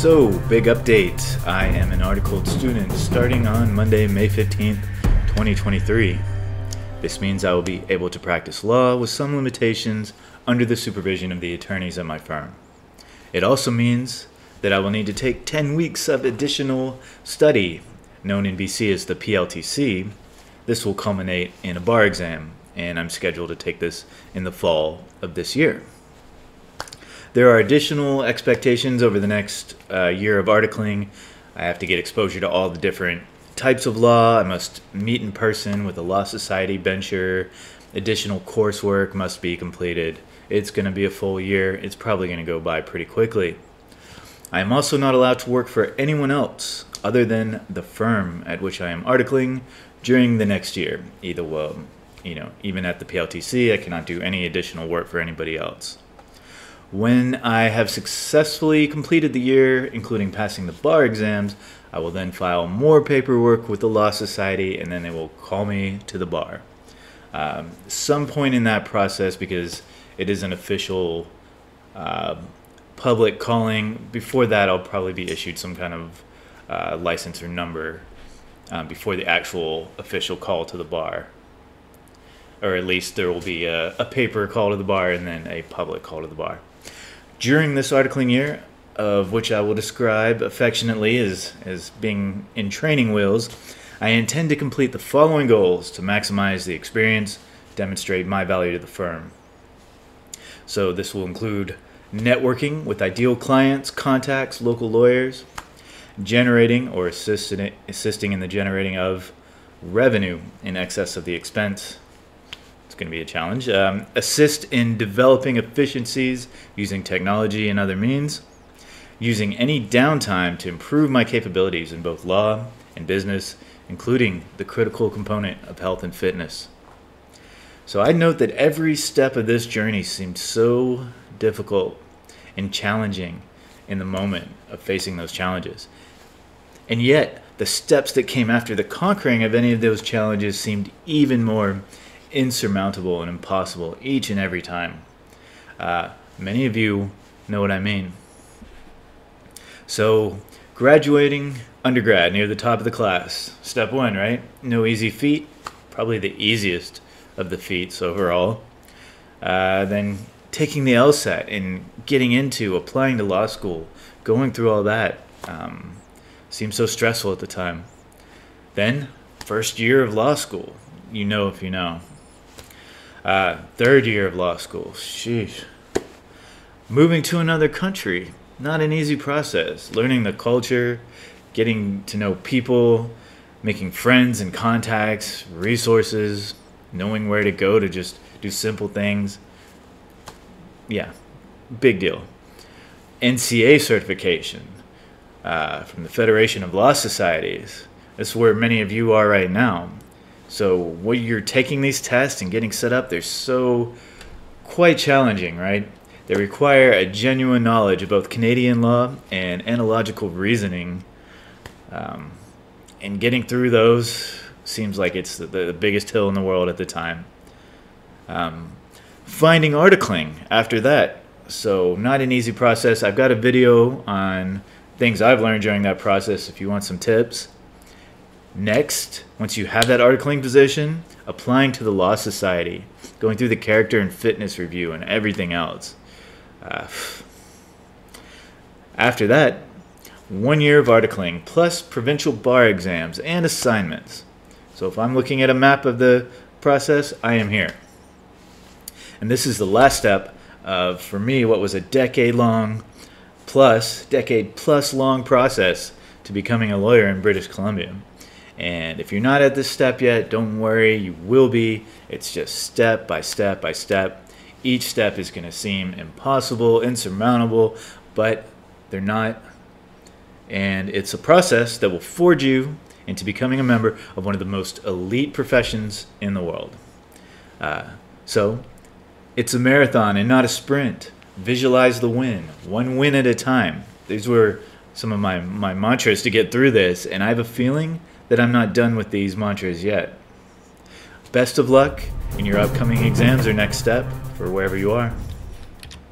So, big update. I am an articled student starting on Monday, May 15th, 2023. This means I will be able to practice law with some limitations under the supervision of the attorneys at my firm. It also means that I will need to take 10 weeks of additional study, known in BC as the PLTC. This will culminate in a bar exam, and I'm scheduled to take this in the fall of this year. There are additional expectations over the next year of articling. I have to get exposure to all the different types of law. I must meet in person with a law society bencher. Additional coursework must be completed. It's going to be a full year. It's probably going to go by pretty quickly. I am also not allowed to work for anyone else other than the firm at which I am articling during the next year. Even at the PLTC, I cannot do any additional work for anybody else. When I have successfully completed the year, including passing the bar exams, I will then file more paperwork with the Law Society, and then they will call me to the bar. Some point in that process, because it is an official public calling, before that I'll probably be issued some kind of license or number before the actual official call to the bar. Or at least there will be a paper call to the bar and then a public call to the bar. During this articling year, of which I will describe affectionately as being in training wheels, I intend to complete the following goals to maximize the experience, demonstrate my value to the firm. So this will include networking with ideal clients, contacts, local lawyers, generating or assisting in the generating of revenue in excess of the expense. It's going to be a challenge. Assist in developing efficiencies using technology and other means. Using any downtime to improve my capabilities in both law and business, including the critical component of health and fitness. So I note that every step of this journey seemed so difficult and challenging in the moment of facing those challenges. And yet, the steps that came after the conquering of any of those challenges seemed even more insurmountable and impossible each and every time. Many of you know what I mean. So, graduating undergrad near the top of the class. Step one, right? No easy feat. Probably the easiest of the feats overall. Then taking the LSAT and getting into applying to law school, going through all that seemed so stressful at the time. Then, first year of law school. You know if you know. Third year of law school. Sheesh. Moving to another country. Not an easy process. Learning the culture, getting to know people, making friends and contacts, resources, knowing where to go to just do simple things. Yeah, big deal. NCA certification from the Federation of Law Societies. That's where many of you are right now. So when you're taking these tests and getting set up, they're so quite challenging, right? They require a genuine knowledge of both Canadian law and analogical reasoning. And getting through those seems like it's the biggest hill in the world at the time. Finding articling after that. So not an easy process. I've got a video on things I've learned during that process if you want some tips. Next, once you have that articling position, applying to the Law Society, going through the character and fitness review and everything else. After that, 1 year of articling plus provincial bar exams and assignments. So if I'm looking at a map of the process, I am here. And this is the last step of, for me, what was a decade plus long process to becoming a lawyer in British Columbia. And if you're not at this step yet, don't worry, you will be. It's just step by step by step. Each step is going to seem impossible, insurmountable, but they're not. And it's a process that will forge you into becoming a member of one of the most elite professions in the world. So it's a marathon and not a sprint. Visualize the win, one win at a time. These were some of my mantras to get through this, and I have a feeling that I'm not done with these mantras yet. Best of luck in your upcoming exams or next step for wherever you are.